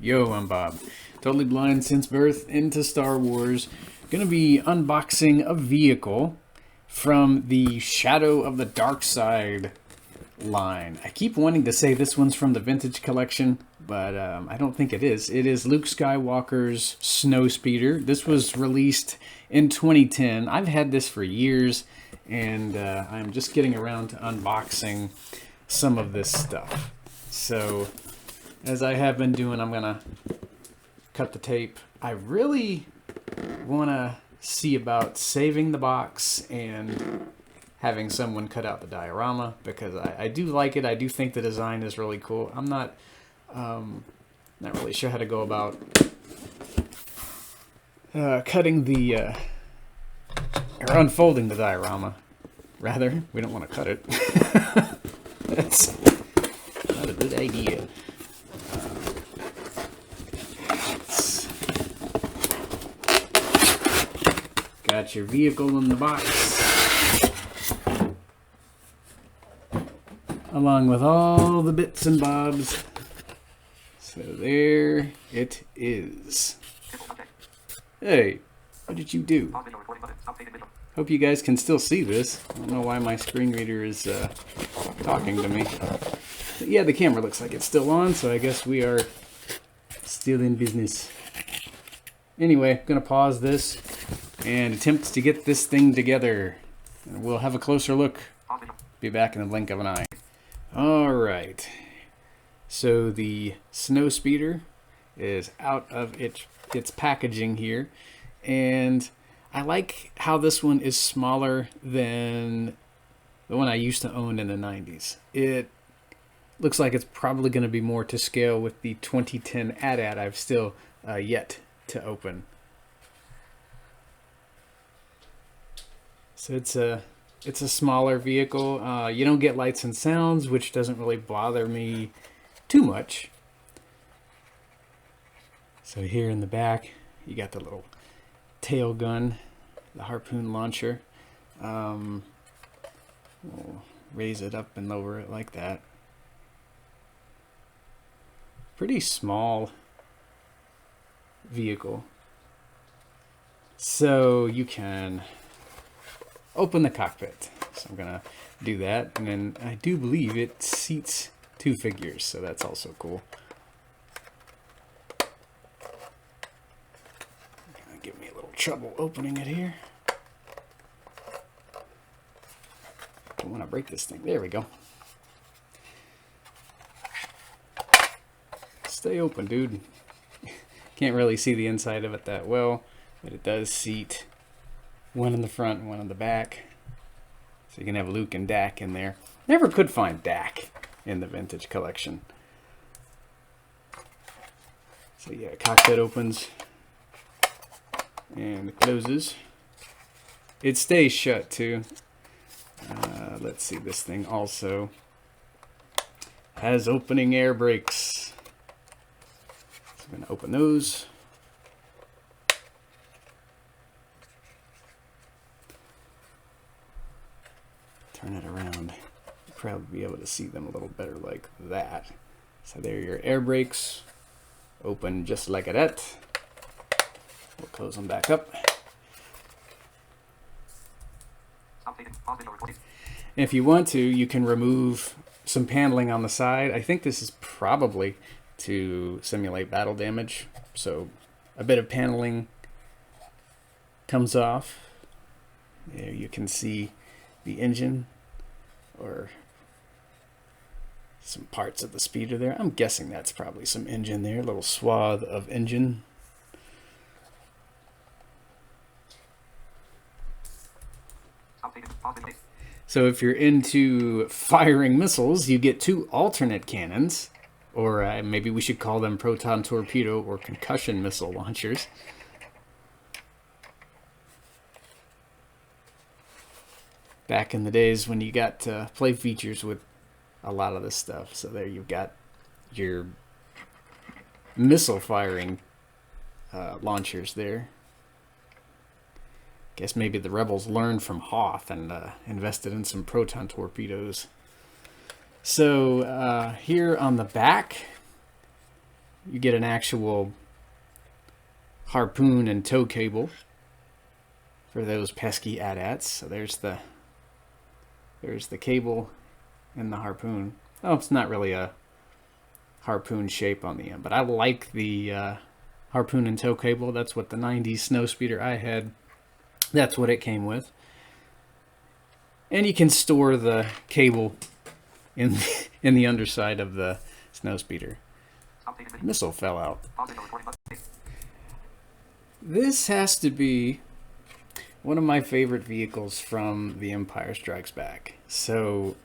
Yo, I'm Bob. Totally blind since birth into Star Wars. Gonna be unboxing a vehicle from the Shadow of the Dark Side line. I keep wanting to say this one's from the Vintage Collection, but I don't think it is. It is Luke Skywalker's Snowspeeder. This was released in 2010. I've had this for years, and I'm just getting around to unboxing some of this stuff. So, as I have been doing, I'm gonna cut the tape. I really want to see about saving the box and having someone cut out the diorama, because I do like it. I do think the design is really cool. I'm not really sure how to go about cutting the or unfolding the diorama. Rather, we don't want to cut it. That's not a good idea. Got your vehicle in the box, along with all the bits and bobs. So there it is. Hey, what did you do? Hope you guys can still see this. I don't know why my screen reader is talking to me. But yeah, the camera looks like it's still on, so I guess we are still in business. Anyway, I'm gonna pause this and attempt to get this thing together. We'll have a closer look. Be back in the blink of an eye. Alright. So the Snowspeeder is out of its packaging here. And I like how this one is smaller than the one I used to own in the 90s. It looks like it's probably going to be more to scale with the 2010 AT-AT I've still yet to open. So it's a smaller vehicle. You don't get lights and sounds, which doesn't really bother me too much. So here in the back, you got the little tail gun, the harpoon launcher. We'll raise it up and lower it like that. Pretty small vehicle. So you can open the cockpit. So I'm gonna do that, and then I do believe it seats 2 figures, so that's also cool. Gonna give me a little trouble opening it here. Don't want to break this thing. There we go. Stay open, dude. Can't really see the inside of it that well, but it does seat one in the front and one in the back. So you can have Luke and Dak in there. Never could find Dak in the Vintage Collection. So yeah, cockpit opens and it closes. It stays shut too. Let's see, this thing also has opening air brakes. So I'm going to open those. Turn it around. You'll probably be able to see them a little better like that. So there are your air brakes. Open just like that. We'll close them back up. And if you want to, you can remove some paneling on the side. I think this is probably to simulate battle damage. So a bit of paneling comes off. There you can see the engine, or some parts of the speeder there. I'm guessing that's probably some engine there, a little swath of engine. So if you're into firing missiles, you get 2 alternate cannons, or maybe we should call them proton torpedo or concussion missile launchers. Back in the days when you got play features with a lot of this stuff. So there you've got your missile firing launchers there. Guess maybe the rebels learned from Hoth and invested in some proton torpedoes. So here on the back, you get an actual harpoon and tow cable for those pesky AT-ATs. So there's the cable and the harpoon. Oh, it's not really a harpoon shape on the end, but I like the harpoon and tow cable. That's what the 90s Snowspeeder I had, that's what it came with. And you can store the cable in the underside of the Snowspeeder. Missile fell out. This has to be one of my favorite vehicles from The Empire Strikes Back. So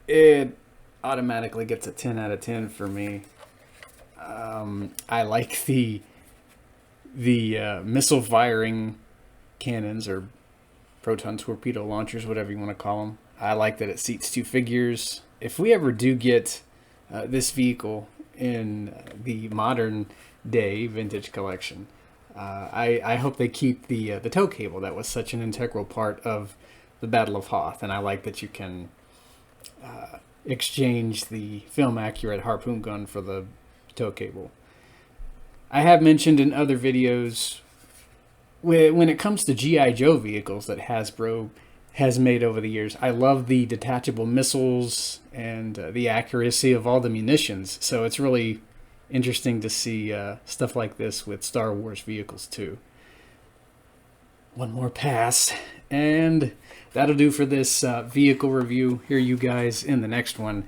it automatically gets a 10 out of 10 for me. I like the missile firing cannons, or proton torpedo launchers, whatever you want to call them. I like that it seats 2 figures. If we ever do get this vehicle in the modern day vintage collection, I hope they keep the tow cable. That was such an integral part of the Battle of Hoth, and I like that you can exchange the film accurate harpoon gun for the tow cable. I have mentioned in other videos, when it comes to G.I. Joe vehicles that Hasbro has made over the years, I love the detachable missiles and the accuracy of all the munitions. So it's really interesting to see stuff like this with Star Wars vehicles too. One more pass, and that'll do for this vehicle review. Hear you guys in the next one.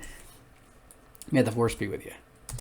May the Force be with you.